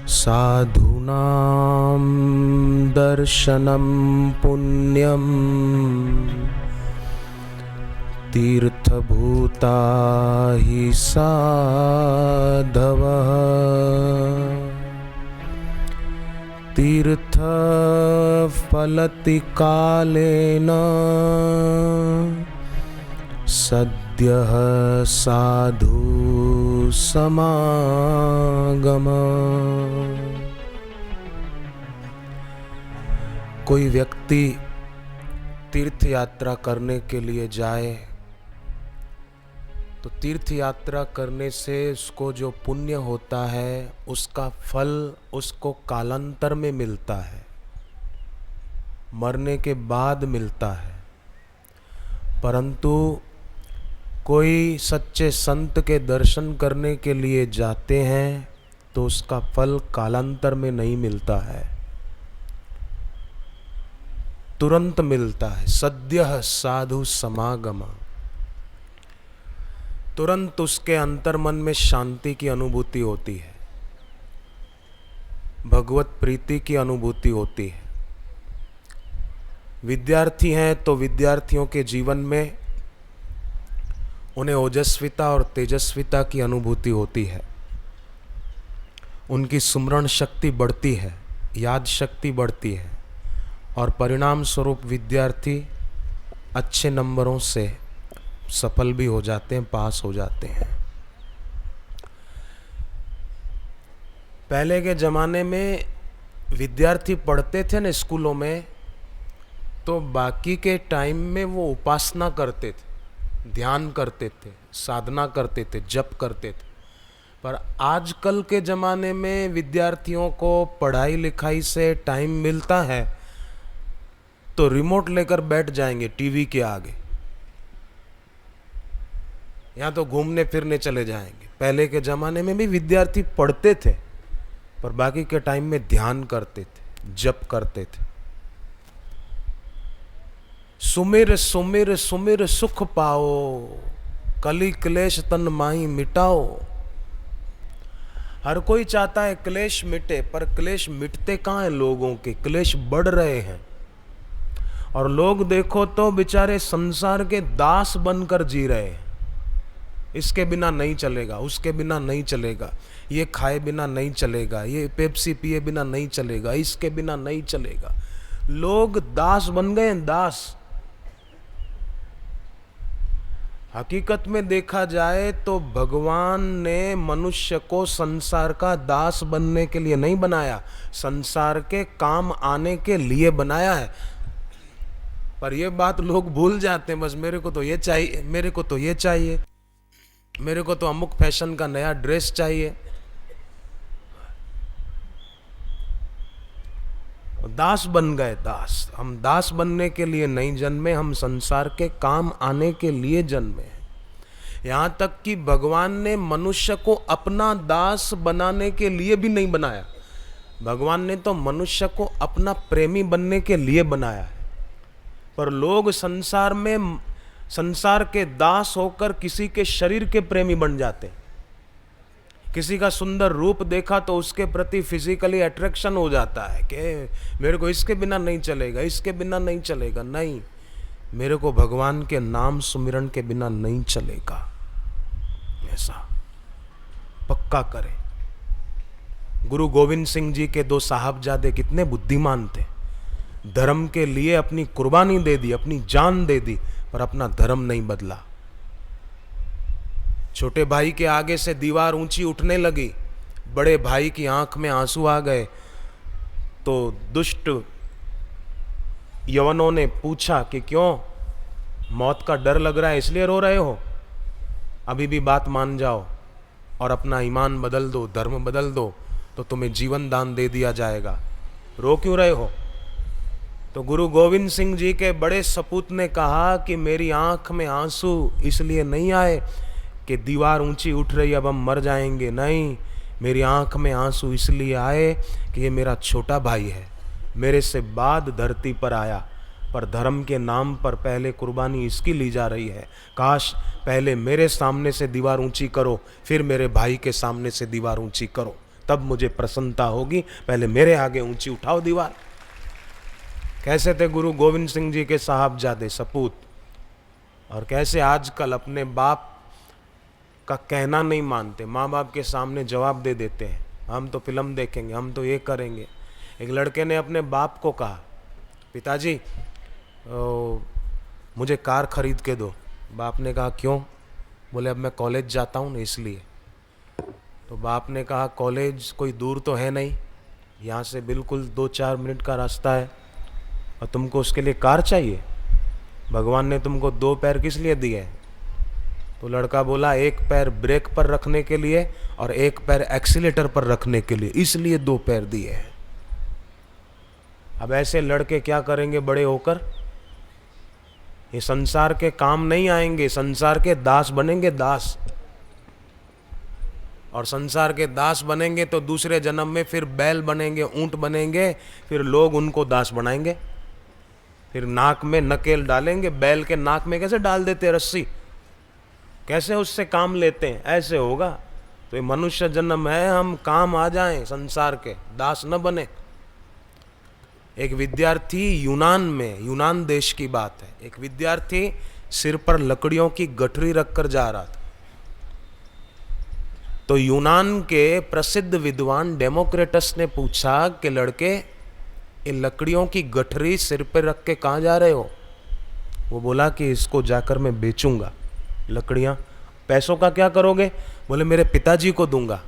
साधूनां दर्शनं पुण्यं तीर्थभूता हि साधवः तीर्थफलति कालेन सद्यः साधु समागम। कोई व्यक्ति तीर्थ यात्रा करने के लिए जाए तो तीर्थ यात्रा करने से उसको जो पुण्य होता है उसका फल उसको कालांतर में मिलता है, मरने के बाद मिलता है। परंतु कोई सच्चे संत के दर्शन करने के लिए जाते हैं तो उसका फल कालांतर में नहीं मिलता है, तुरंत मिलता है। सद्यः साधु समागम, तुरंत उसके अंतर्मन में शांति की अनुभूति होती है, भगवत प्रीति की अनुभूति होती है। विद्यार्थी हैं तो विद्यार्थियों के जीवन में उन्हें ओजस्विता और तेजस्विता की अनुभूति होती है, उनकी सुमरण शक्ति बढ़ती है, याद शक्ति बढ़ती है और परिणाम स्वरूप विद्यार्थी अच्छे नंबरों से सफल भी हो जाते हैं, पास हो जाते हैं। पहले के ज़माने में विद्यार्थी पढ़ते थे ना स्कूलों में, तो बाकी के टाइम में वो उपासना करते थे, ध्यान करते थे, साधना करते थे, जप करते थे। पर आजकल के ज़माने में विद्यार्थियों को पढ़ाई लिखाई से टाइम मिलता है तो रिमोट लेकर बैठ जाएंगे टीवी के आगे, या तो घूमने फिरने चले जाएंगे। पहले के ज़माने में भी विद्यार्थी पढ़ते थे पर बाकी के टाइम में ध्यान करते थे, जप करते थे। सुमिर सुमिर सुमिर सुख पाओ, कली क्लेश तन माही मिटाओ। हर कोई चाहता है क्लेश मिटे, पर क्लेश मिटते कहाँ हैं लोगों के, क्लेश बढ़ रहे हैं। और लोग देखो तो बेचारे संसार के दास बनकर जी रहे हैं। इसके बिना नहीं चलेगा, उसके बिना नहीं चलेगा, ये खाए बिना नहीं चलेगा, ये पेप्सी पिए बिना नहीं चलेगा, इसके बिना नहीं चलेगा। लोग दास बन गए हैं, दास। हकीकत में देखा जाए तो भगवान ने मनुष्य को संसार का दास बनने के लिए नहीं बनाया, संसार के काम आने के लिए बनाया है। पर यह बात लोग भूल जाते हैं, बस मेरे को तो ये चाहिए, मेरे को तो ये चाहिए, मेरे को तो अमुक फैशन का नया ड्रेस चाहिए। दास बन गए, दास। हम दास बनने के लिए नहीं जन्मे, हम संसार के काम आने के लिए जन्मे हैं। यहाँ तक कि भगवान ने मनुष्य को अपना दास बनाने के लिए भी नहीं बनाया, भगवान ने तो मनुष्य को अपना प्रेमी बनने के लिए बनाया है। पर लोग संसार में संसार के दास होकर किसी के शरीर के प्रेमी बन जाते हैं। किसी का सुंदर रूप देखा तो उसके प्रति फिजिकली अट्रैक्शन हो जाता है कि मेरे को इसके बिना नहीं चलेगा, इसके बिना नहीं चलेगा। नहीं, मेरे को भगवान के नाम सुमिरन के बिना नहीं चलेगा, ऐसा पक्का करे। गुरु गोविंद सिंह जी के 2 साहबजादे कितने बुद्धिमान थे, धर्म के लिए अपनी कुर्बानी दे दी, अपनी जान दे दी, पर अपना धर्म नहीं बदला। छोटे भाई के आगे से दीवार ऊंची उठने लगी, बड़े भाई की आंख में आंसू आ गए तो दुष्ट यवनों ने पूछा कि क्यों, मौत का डर लग रहा है इसलिए रो रहे हो? अभी भी बात मान जाओ और अपना ईमान बदल दो, धर्म बदल दो, तो तुम्हें जीवन दान दे दिया जाएगा, रो क्यों रहे हो? तो गुरु गोविंद सिंह जी के बड़े सपूत ने कहा कि मेरी आंख में आंसू इसलिए नहीं आए कि दीवार ऊंची उठ रही अब हम मर जाएंगे, नहीं, मेरी आंख में आंसू इसलिए आए कि ये मेरा छोटा भाई है, मेरे से बाद धरती पर आया, पर धर्म के नाम पर पहले कुर्बानी इसकी ली जा रही है। काश पहले मेरे सामने से दीवार ऊंची करो, फिर मेरे भाई के सामने से दीवार ऊंची करो, तब मुझे प्रसन्नता होगी, पहले मेरे आगे ऊंची उठाओ दीवार। कैसे थे गुरु गोविंद सिंह जी के साहबजादे सपूत, और कैसे आजकल अपने बाप का कहना नहीं मानते, माँ बाप के सामने जवाब दे देते हैं, हम तो फिल्म देखेंगे, हम तो ये करेंगे। एक लड़के ने अपने बाप को कहा, पिताजी मुझे कार खरीद के दो। बाप ने कहा क्यों? बोले अब मैं कॉलेज जाता हूँ ना इसलिए। तो बाप ने कहा कॉलेज कोई दूर तो है नहीं, यहाँ से बिल्कुल 2-4 मिनट का रास्ता है, और तुमको उसके लिए कार चाहिए? भगवान ने तुमको 2 पैर किस लिए दिए? तो लड़का बोला एक पैर ब्रेक पर रखने के लिए और एक पैर एक्सीलेटर पर रखने के लिए, इसलिए 2 पैर दिए हैं। अब ऐसे लड़के क्या करेंगे बड़े होकर? ये संसार के काम नहीं आएंगे, संसार के दास बनेंगे, दास। और संसार के दास बनेंगे तो दूसरे जन्म में फिर बैल बनेंगे, ऊंट बनेंगे, फिर लोग उनको दास बनाएंगे, फिर नाक में नकेल डालेंगे। बैल के नाक में कैसे डाल देते रस्सी, कैसे उससे काम लेते हैं, ऐसे होगा। तो ये मनुष्य जन्म है, हम काम आ जाएं, संसार के दास न बने। एक विद्यार्थी यूनान में, यूनान देश की बात है, एक विद्यार्थी सिर पर लकड़ियों की गठरी रखकर जा रहा था। तो यूनान के प्रसिद्ध विद्वान डेमोक्रेटस ने पूछा कि लड़के ये लकड़ियों की गठरी सिर पर रख के कहाँ जा रहे हो? वो बोला कि इसको जाकर मैं बेचूंगा लकड़ियाँ। पैसों का क्या करोगे? बोले मेरे पिताजी को दूंगा,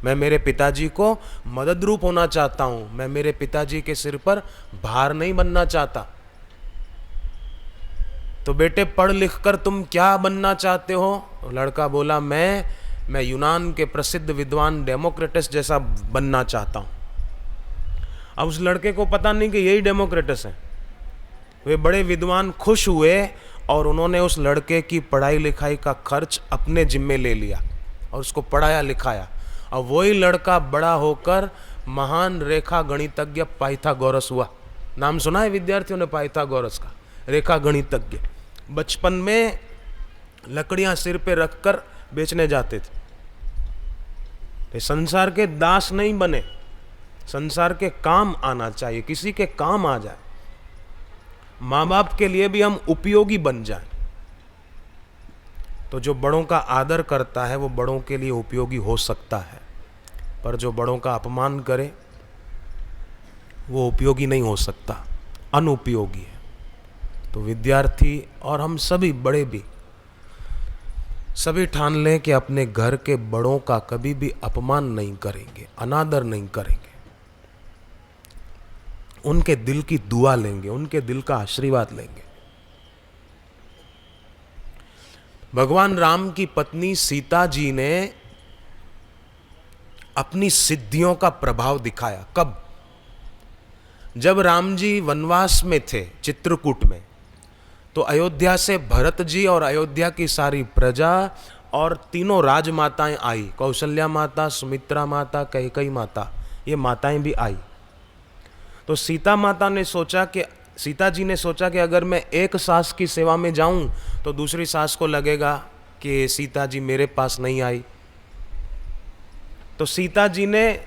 मैं मेरे पिताजी को मदद रूप होना चाहता हूँ, मैं मेरे पिताजी के सिर पर भार नहीं बनना चाहता। तो बेटे पढ़ लिख कर तुम क्या बनना चाहते हो? लड़का बोला मैं यूनान के प्रसिद्ध विद्वान डेमोक्रेटस जैसा बनना चाहता हूँ। अब उस लड़के को पता नहीं कि यही डेमोक्रेटस है। वे बड़े विद्वान खुश हुए और उन्होंने उस लड़के की पढ़ाई लिखाई का खर्च अपने जिम्मे ले लिया और उसको पढ़ाया लिखाया। और वही लड़का बड़ा होकर महान रेखा गणितज्ञ पाइथागोरस हुआ। नाम सुना है विद्यार्थियों ने पाइथागोरस का? रेखा गणितज्ञ। बचपन में लकड़ियां सिर पे रखकर बेचने जाते थे। तो संसार के दास नहीं बने, संसार के काम आना चाहिए, किसी के काम आ जाए। माँ बाप के लिए भी हम उपयोगी बन जाएं। तो जो बड़ों का आदर करता है वो बड़ों के लिए उपयोगी हो सकता है, पर जो बड़ों का अपमान करे वो उपयोगी नहीं हो सकता, अनुपयोगी है। तो विद्यार्थी और हम सभी बड़े भी सभी ठान लें कि अपने घर के बड़ों का कभी भी अपमान नहीं करेंगे, अनादर नहीं करेंगे, उनके दिल की दुआ लेंगे, उनके दिल का आशीर्वाद लेंगे। भगवान राम की पत्नी सीता जी ने अपनी सिद्धियों का प्रभाव दिखाया। कब? जब राम जी वनवास में थे चित्रकूट में, तो अयोध्या से भरत जी और अयोध्या की सारी प्रजा और तीनों राजमाताएं आई। कौशल्या माता, सुमित्रा माता, कैकेयी माता, ये माताएं भी आई। तो सीता जी ने सोचा कि अगर मैं एक सास की सेवा में जाऊं तो दूसरी सास को लगेगा कि सीता जी मेरे पास नहीं आई। तो सीता जी ने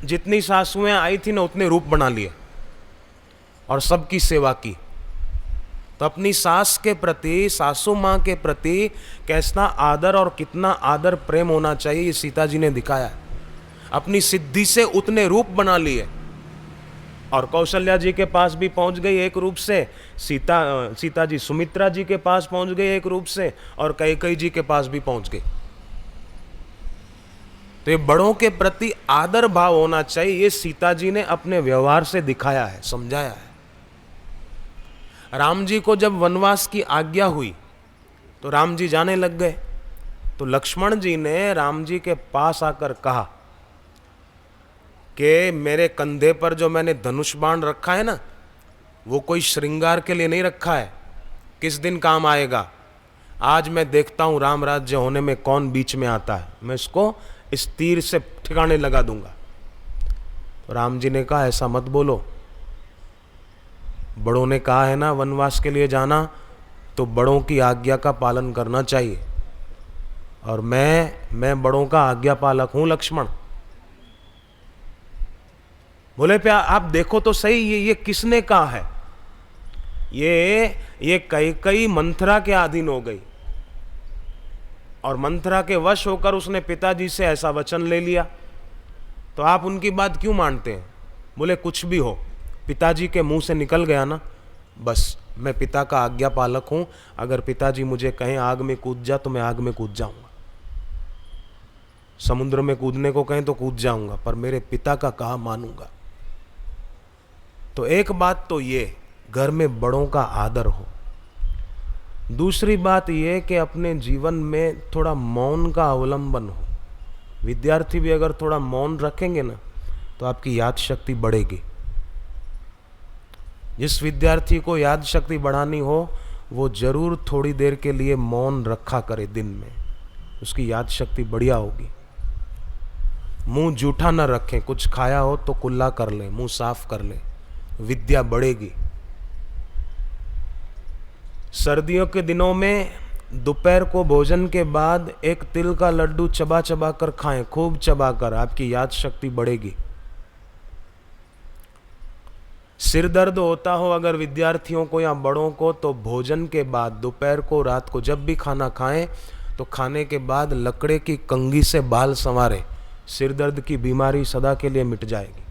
जितनी सासुएं आई थी ना उतने रूप बना लिए और सबकी सेवा की। तो अपनी सास के प्रति, सासू माँ के प्रति कैसा आदर और कितना आदर प्रेम होना चाहिए ये सीता जी ने दिखाया। अपनी सिद्धि से उतने रूप बना लिए। और कौशल्या जी के पास भी पहुंच गई एक रूप से, सीता जी सुमित्रा जी के पास पहुंच गई एक रूप से, और कैकेयी जी के पास भी पहुंच गई। तो ये बड़ों के प्रति आदर भाव होना चाहिए, ये सीता जी ने अपने व्यवहार से दिखाया है, समझाया है। राम जी को जब वनवास की आज्ञा हुई तो राम जी जाने लग गए। तो लक्ष्मण जी ने राम जी के पास आकर कहा कि मेरे कंधे पर जो मैंने धनुष बाण रखा है ना, वो कोई श्रृंगार के लिए नहीं रखा है, किस दिन काम आएगा। आज मैं देखता हूं राम राज्य होने में कौन बीच में आता है, मैं इसको इस तीर से ठिकाने लगा दूंगा। तो राम जी ने कहा ऐसा मत बोलो, बड़ों ने कहा है ना वनवास के लिए जाना, तो बड़ों की आज्ञा का पालन करना चाहिए, और मैं बड़ों का आज्ञा पालक हूं लक्ष्मण। बोले पे आप देखो तो सही, ये किसने कहा है? ये कई मंथरा के अधीन हो गई और मंथरा के वश होकर उसने पिताजी से ऐसा वचन ले लिया, तो आप उनकी बात क्यों मानते हैं? बोले कुछ भी हो, पिताजी के मुंह से निकल गया ना, बस मैं पिता का आज्ञा पालक हूं। अगर पिताजी मुझे कहें आग में कूद जा तो मैं आग में कूद जाऊंगा, समुद्र में कूदने को कहें तो कूद जाऊंगा, पर मेरे पिता का कहा मानूंगा। तो एक बात तो ये, घर में बड़ों का आदर हो। दूसरी बात ये कि अपने जीवन में थोड़ा मौन का अवलंबन हो। विद्यार्थी भी अगर थोड़ा मौन रखेंगे ना तो आपकी याद शक्ति बढ़ेगी। जिस विद्यार्थी को याद शक्ति बढ़ानी हो वो जरूर थोड़ी देर के लिए मौन रखा करे दिन में, उसकी याद शक्ति बढ़िया होगी। मुंह जूठा न रखें, कुछ खाया हो तो कुल्ला कर ले, मुंह साफ कर ले, विद्या बढ़ेगी। सर्दियों के दिनों में दोपहर को भोजन के बाद एक तिल का लड्डू चबा चबा कर खाएं, खूब चबा कर, आपकी याद शक्ति बढ़ेगी। सिर दर्द होता हो अगर विद्यार्थियों को या बड़ों को, तो भोजन के बाद, दोपहर को, रात को, जब भी खाना खाएं तो खाने के बाद लकड़े की कंघी से बाल संवारें, सिर दर्द की बीमारी सदा के लिए मिट जाएगी।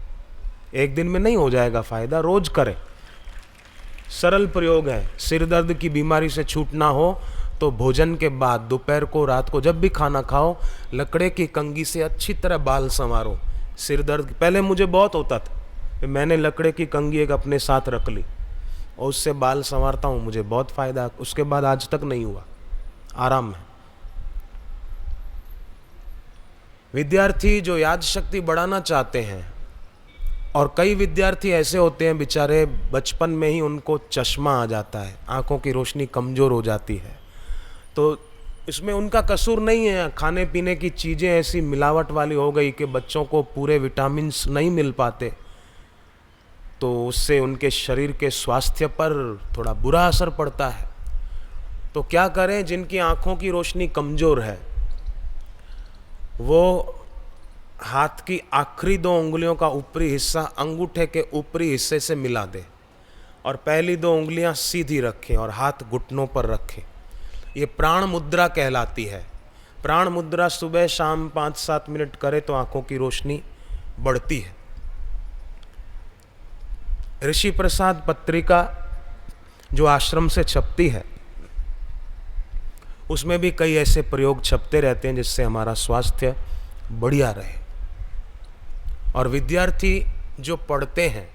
एक दिन में नहीं हो जाएगा फायदा, रोज करें, सरल प्रयोग है। सिर दर्द की बीमारी से छूटना हो तो भोजन के बाद, दोपहर को, रात को, जब भी खाना खाओ, लकड़े की कंघी से अच्छी तरह बाल संवारो। सिर दर्द पहले मुझे बहुत होता था, मैंने लकड़े की कंघी एक अपने साथ रख ली और उससे बाल संवारता हूँ, मुझे बहुत फायदा, उसके बाद आज तक नहीं हुआ, आराम है। विद्यार्थी जो याद शक्ति बढ़ाना चाहते हैं, और कई विद्यार्थी ऐसे होते हैं बेचारे बचपन में ही उनको चश्मा आ जाता है, आंखों की रोशनी कमजोर हो जाती है, तो इसमें उनका कसूर नहीं है। खाने पीने की चीज़ें ऐसी मिलावट वाली हो गई कि बच्चों को पूरे विटामिन्स नहीं मिल पाते, तो उससे उनके शरीर के स्वास्थ्य पर थोड़ा बुरा असर पड़ता है। तो क्या करें? जिनकी आंखों की रोशनी कमज़ोर है वो हाथ की आखिरी 2 उंगलियों का ऊपरी हिस्सा अंगूठे के ऊपरी हिस्से से मिला दें और पहली 2 उंगलियां सीधी रखें और हाथ घुटनों पर रखें। ये प्राण मुद्रा कहलाती है। प्राण मुद्रा सुबह शाम 5-7 मिनट करे तो आंखों की रोशनी बढ़ती है। ऋषि प्रसाद पत्रिका जो आश्रम से छपती है उसमें भी कई ऐसे प्रयोग छपते रहते हैं जिससे हमारा स्वास्थ्य बढ़िया रहे। और विद्यार्थी जो पढ़ते हैं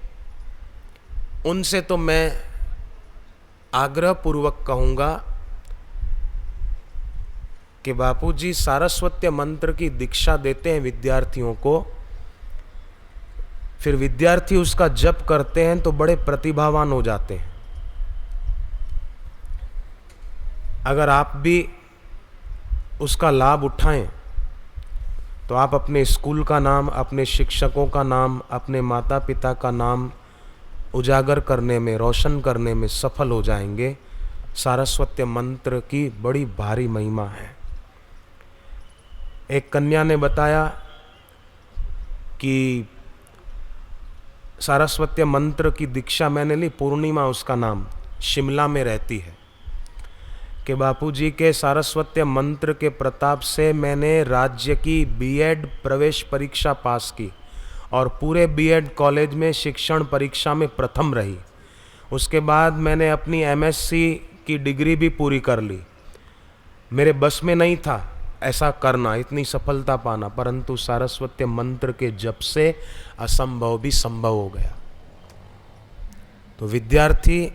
उनसे तो मैं आग्रह पूर्वक कहूँगा कि बापूजी सारस्वत मंत्र की दीक्षा देते हैं विद्यार्थियों को, फिर विद्यार्थी उसका जप करते हैं तो बड़े प्रतिभावान हो जाते हैं। अगर आप भी उसका लाभ उठाएं तो आप अपने स्कूल का नाम, अपने शिक्षकों का नाम, अपने माता पिता का नाम उजागर करने में, रोशन करने में सफल हो जाएंगे। सारस्वत मंत्र की बड़ी भारी महिमा है। एक कन्या ने बताया कि सारस्वत मंत्र की दीक्षा मैंने ली, पूर्णिमा उसका नाम, शिमला में रहती है, कि बापूजी के सारस्वत मंत्र के प्रताप से मैंने राज्य की बीएड प्रवेश परीक्षा पास की और पूरे बीएड कॉलेज में शिक्षण परीक्षा में प्रथम रही। उसके बाद मैंने अपनी एमएससी की डिग्री भी पूरी कर ली। मेरे बस में नहीं था ऐसा करना, इतनी सफलता पाना, परंतु सारस्वत मंत्र के जप से असंभव भी संभव हो गया। तो विद्यार्थी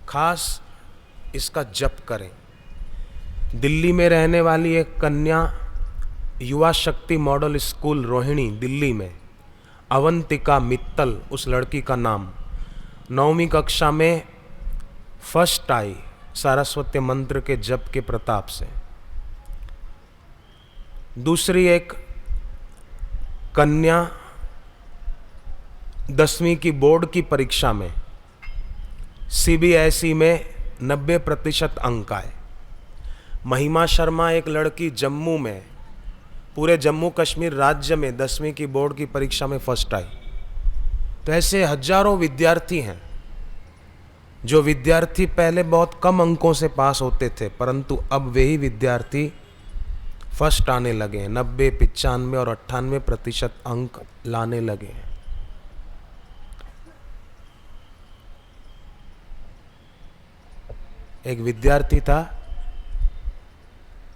खास इसका जप करें। दिल्ली में रहने वाली एक कन्या, युवा शक्ति मॉडल स्कूल रोहिणी दिल्ली में, अवंतिका मित्तल उस लड़की का नाम, 9वीं कक्षा में फर्स्ट आई सारस्वत मंत्र के जप के प्रताप से। दूसरी एक कन्या 10वीं की बोर्ड की परीक्षा में सीबीएसई में 90% अंक आए। महिमा शर्मा एक लड़की जम्मू में, पूरे जम्मू कश्मीर राज्य में 10वीं की बोर्ड की परीक्षा में फर्स्ट आई। तो ऐसे हजारों विद्यार्थी हैं, जो विद्यार्थी पहले बहुत कम अंकों से पास होते थे, परंतु अब वही विद्यार्थी फर्स्ट आने लगे हैं, 90, 95 और 98% अंक लाने लगे हैं। एक विद्यार्थी था,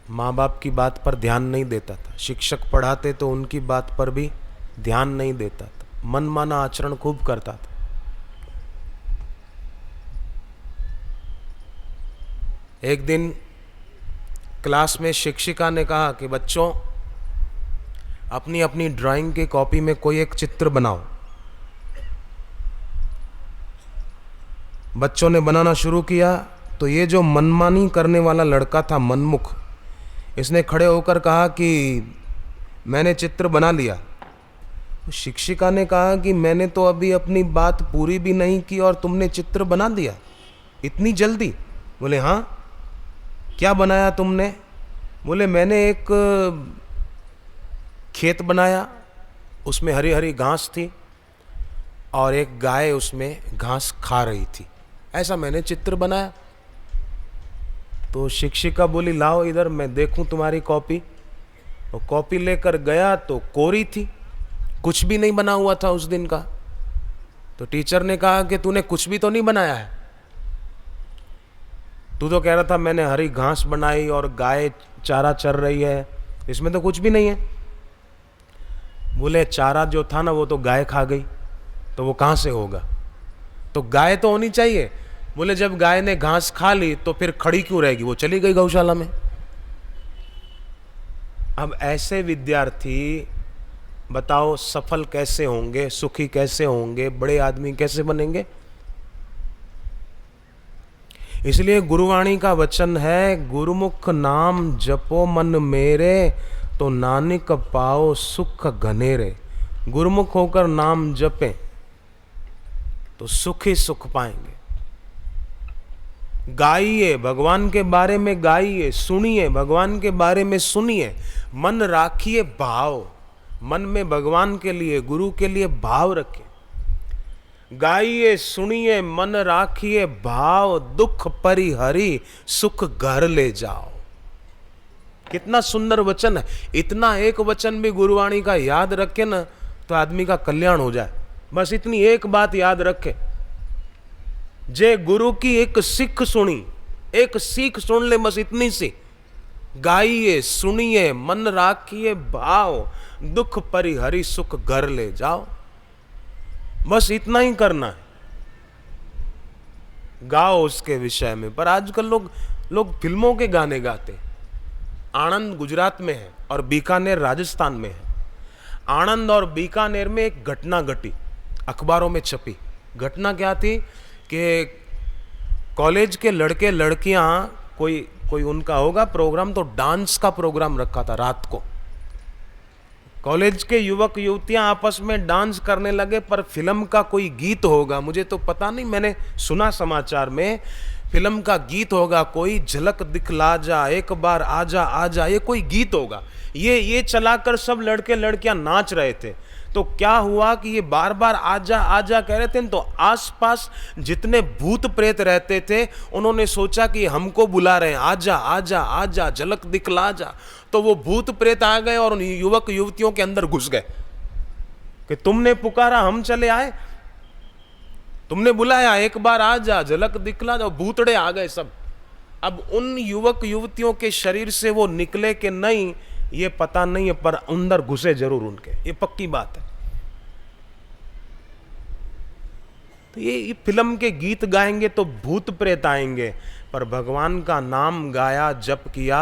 माँ बाप की बात पर ध्यान नहीं देता था, शिक्षक पढ़ाते तो उनकी बात पर भी ध्यान नहीं देता था, मनमाना आचरण खूब करता था। एक दिन क्लास में शिक्षिका ने कहा कि बच्चों, अपनी अपनी ड्राइंग की कॉपी में कोई एक चित्र बनाओ। बच्चों ने बनाना शुरू किया तो ये जो मनमानी करने वाला लड़का था, मनमुख, इसने खड़े होकर कहा कि मैंने चित्र बना लिया। शिक्षिका ने कहा कि मैंने तो अभी अपनी बात पूरी भी नहीं की और तुमने चित्र बना दिया इतनी जल्दी? बोले हाँ। क्या बनाया तुमने? बोले मैंने एक खेत बनाया, उसमें हरी हरी घास थी और एक गाय उसमें घास खा रही थी, ऐसा मैंने चित्र बनाया। तो शिक्षिका बोली लाओ इधर मैं देखूं तुम्हारी कॉपी। वो कॉपी लेकर गया तो कोरी थी, कुछ भी नहीं बना हुआ था उस दिन का। तो टीचर ने कहा कि तूने कुछ भी तो नहीं बनाया है, तू तो कह रहा था मैंने हरी घास बनाई और गाय चारा चर रही है, इसमें तो कुछ भी नहीं है। बोले चारा जो था ना वो तो गाय खा गई, तो वो कहां से होगा? तो गाय तो होनी चाहिए। बोले जब गाय ने घास खा ली तो फिर खड़ी क्यों रहेगी, वो चली गई गौशाला में। अब ऐसे विद्यार्थी बताओ सफल कैसे होंगे, सुखी कैसे होंगे, बड़े आदमी कैसे बनेंगे? इसलिए गुरुवाणी का वचन है, गुरुमुख नाम जपो मन मेरे, तो नानक पाओ सुख घनेरे। गुरुमुख होकर नाम जपें तो सुख ही सुख पाएंगे। गाइए भगवान के बारे में, गाइए, सुनिए भगवान के बारे में, सुनिए, मन राखिए भाव, मन में भगवान के लिए, गुरु के लिए भाव रखें। गाइए, सुनिए, मन राखिए भाव, दुख परिहरी सुख घर ले जाओ। कितना सुंदर वचन है। इतना एक वचन भी गुरुवाणी का याद रखे ना तो आदमी का कल्याण हो जाए। बस इतनी एक बात याद रखे, जे गुरु की एक सीख सुनी, एक सीख सुन ले, बस इतनी सी। गाइए, सुनिए, मन राखिए भाव, दुख परिहरी सुख घर ले जाओ। बस इतना ही करना है, गाओ उसके विषय में। पर आजकल लोग फिल्मों के गाने गाते। आणंद गुजरात में है और बीकानेर राजस्थान में है। आणंद और बीकानेर में एक घटना घटी, अखबारों में छपी। घटना क्या थी कि कॉलेज के लड़के लड़कियां, कोई उनका होगा प्रोग्राम, तो डांस का प्रोग्राम रखा था रात को। कॉलेज के युवक युवतियां आपस में डांस करने लगे, पर फिल्म का कोई गीत होगा, मुझे तो पता नहीं, मैंने सुना समाचार में फिल्म का गीत होगा, कोई झलक दिखला जा, एक बार आजा आजा, ये कोई गीत होगा। ये चलाकर सब लड़के लड़कियां नाच रहे थे। तो क्या हुआ कि ये बार बार आजा आजा कह रहे थे, तो आसपास जितने भूत प्रेत रहते थे उन्होंने सोचा कि हमको बुला रहे हैं, आजा आजा आजा, झलक दिखला जा। तो वो भूत प्रेत आ गए और उन युवक युवतियों के अंदर घुस गए कि तुमने पुकारा हम चले आए, तुमने बुलाया, एक बार आजा, झलक दिखला जा। भूतड़े आ गए सब। अब उन युवक युवतियों के शरीर से वो निकले कि नहीं ये पता नहीं है, पर अंदर घुसे जरूर उनके, ये पक्की बात है। तो ये फिल्म के गीत गाएंगे तो भूत प्रेत आएंगे, पर भगवान का नाम गाया, जप किया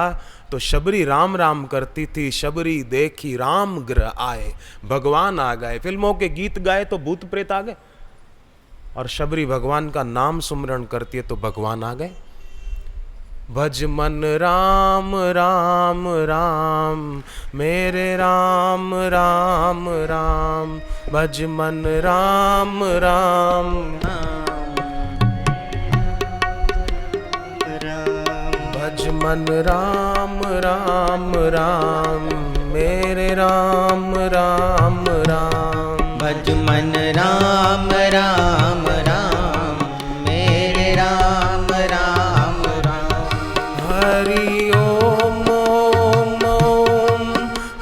तो शबरी राम राम करती थी, शबरी देखी राम ग्रह आए, भगवान आ गए। फिल्मों के गीत गाए तो भूत प्रेत आ गए, और शबरी भगवान का नाम सुमरण करती है तो भगवान आ गए। भज मन राम राम राम, मेरे राम राम राम, भज मन राम राम भज मन राम राम राम, मेरे राम राम राम, भज मन राम राम राम, मेरे राम राम राम। हरि ओम ओम ओम,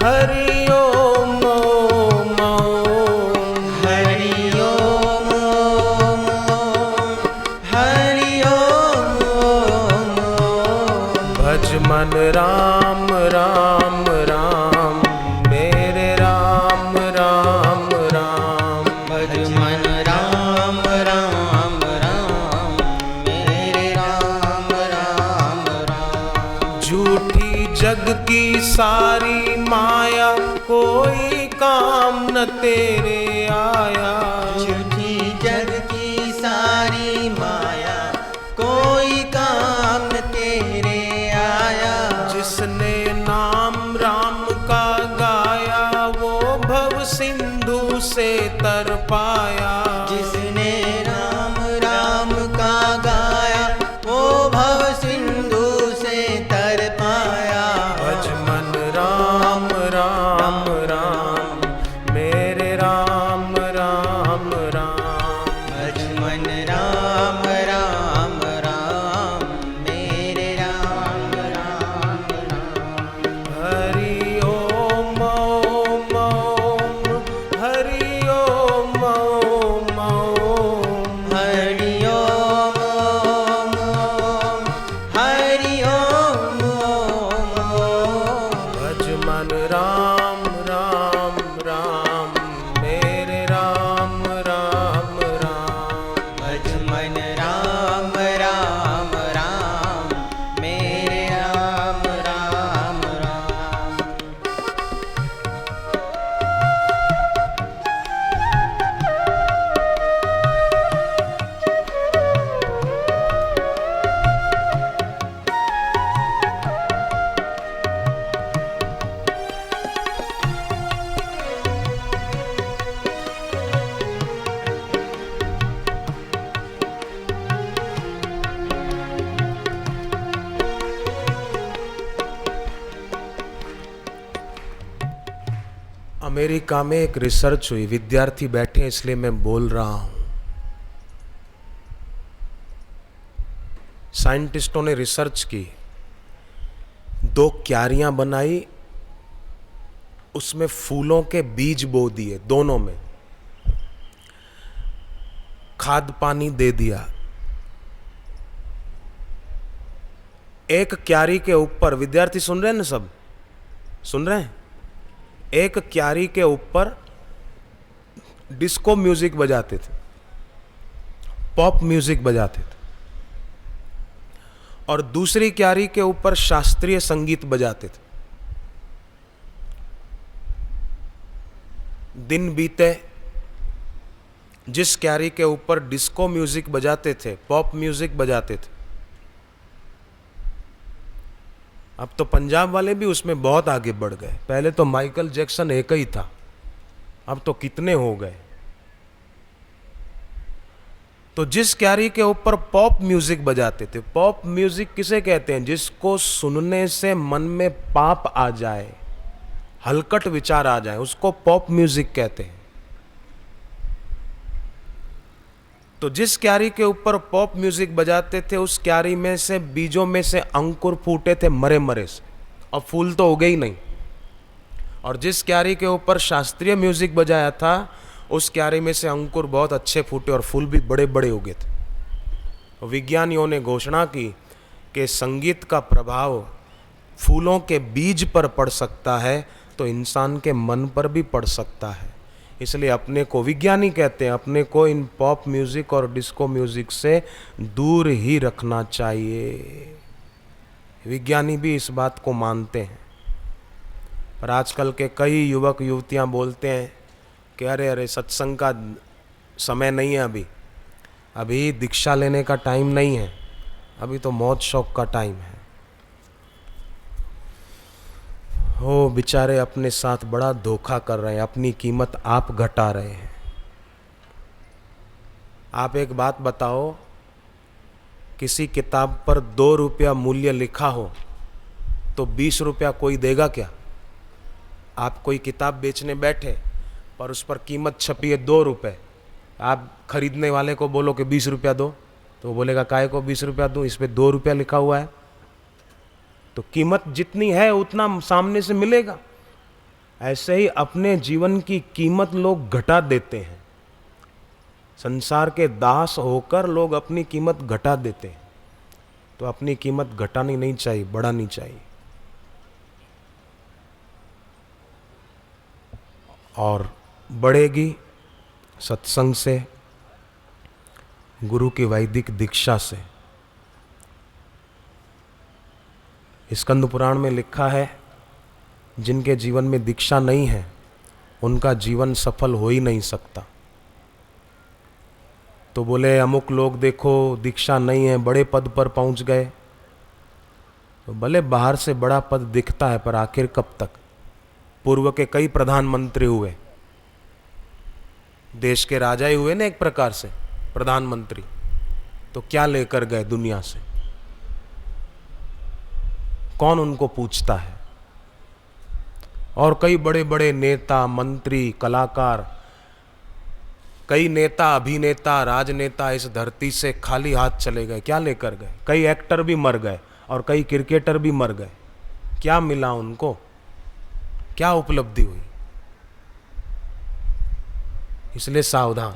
हरि ओम ओम ओम, हरि ओम ओम ओम, हरि ओम ओम ओम। भज मन राम राम राम, मेरे राम राम राम। भज मन राम राम राम, मेरे राम राम राम। झूठी जग की सारी माया, कोई काम न तेरे आया। झूठी जग की सारी माया, कोई काम तेरे आया। जिसने नाम राम का गाया, वो भव सिंधु से तर पाया। जिसने राम राम का गाया, वो भव सिंधु से तर पाया। भज मन राम राम राम, मेरे राम राम राम। भज मन राम राम राम, मेरे राम राम राम। हरि ओम ओम ओम, हरि ओम ओम ओम, हरि ओम ओम ओम, हरि ओम ओम ओम। भज मन राम राम राम, मेरे राम राम राम। भज मन राम राम राम, मेरे राम राम राम। अमेरिका में एक रिसर्च हुई, विद्यार्थी बैठे हैं इसलिए मैं बोल रहा हूं। साइंटिस्टों ने रिसर्च की, 2 क्यारियां बनाई, उसमें फूलों के बीज बो दिए, दोनों में खाद पानी दे दिया। एक क्यारी के ऊपर, विद्यार्थी सुन रहे हैं ना, सब सुन रहे हैं? एक क्यारी के ऊपर डिस्को म्यूजिक बजाते थे, पॉप म्यूजिक बजाते थे, और दूसरी क्यारी के ऊपर शास्त्रीय संगीत बजाते थे। दिन बीते, जिस क्यारी के ऊपर डिस्को म्यूजिक बजाते थे, पॉप म्यूजिक बजाते थे, अब तो पंजाब वाले भी उसमें बहुत आगे बढ़ गए। पहले तो माइकल जैक्सन एक ही था, अब तो कितने हो गए। तो जिस क्यारी के ऊपर पॉप म्यूजिक बजाते थे, पॉप म्यूजिक किसे कहते हैं? जिसको सुनने से मन में पाप आ जाए, हलकट विचार आ जाए, उसको पॉप म्यूजिक कहते हैं। तो जिस क्यारी के ऊपर पॉप म्यूजिक बजाते थे, उस क्यारी में से बीजों में से अंकुर फूटे थे मरे मरे से, और फूल तो उगे ही नहीं। और जिस क्यारी के ऊपर शास्त्रीय म्यूजिक बजाया था, उस क्यारी में से अंकुर बहुत अच्छे फूटे और फूल भी बड़े बड़े उगे थे। विज्ञानियों ने घोषणा की कि संगीत का प्रभाव फूलों के बीज पर पड़ सकता है, तो इंसान के मन पर भी पड़ सकता है। इसलिए अपने को, विज्ञानी कहते हैं, अपने को इन पॉप म्यूजिक और डिस्को म्यूजिक से दूर ही रखना चाहिए। विज्ञानी भी इस बात को मानते हैं। पर आजकल के कई युवक युवतियां बोलते हैं कि अरे अरे सत्संग का समय नहीं है, अभी दीक्षा लेने का टाइम नहीं है, अभी तो मौज शौक का टाइम है। हो बेचारे अपने साथ बड़ा धोखा कर रहे हैं, अपनी कीमत आप घटा रहे हैं। आप एक बात बताओ, किसी किताब पर 2 रुपया मूल्य लिखा हो तो 20 रुपया कोई देगा क्या? आप कोई किताब बेचने बैठे पर उस पर कीमत छपी है 2 रुपये। आप खरीदने वाले को बोलो कि 20 रुपया दो, तो वो बोलेगा काहे को 20 रुपया दूँ, इस पर 2 रुपया लिखा हुआ है। तो कीमत जितनी है उतना सामने से मिलेगा। ऐसे ही अपने जीवन की कीमत लोग घटा देते हैं। संसार के दास होकर लोग अपनी कीमत घटा देते हैं। तो अपनी कीमत घटानी नहीं चाहिए, बढ़ानी चाहिए। और बढ़ेगी सत्संग से, गुरु की वैदिक दीक्षा से। स्कंद पुराण में लिखा है, जिनके जीवन में दीक्षा नहीं है उनका जीवन सफल हो ही नहीं सकता। तो बोले अमुक लोग देखो दीक्षा नहीं है, बड़े पद पर पहुंच गए। तो भले बाहर से बड़ा पद दिखता है, पर आखिर कब तक? पूर्व के कई प्रधानमंत्री हुए, देश के राजा ही हुए ना एक प्रकार से प्रधानमंत्री, तो क्या लेकर गए दुनिया से? कौन उनको पूछता है? और कई बड़े बड़े नेता, मंत्री, कलाकार, कई नेता, अभिनेता, राजनेता इस धरती से खाली हाथ चले गए, क्या लेकर गए? कई एक्टर भी मर गए और कई क्रिकेटर भी मर गए। क्या मिला उनको? क्या उपलब्धि हुई? इसलिए सावधान।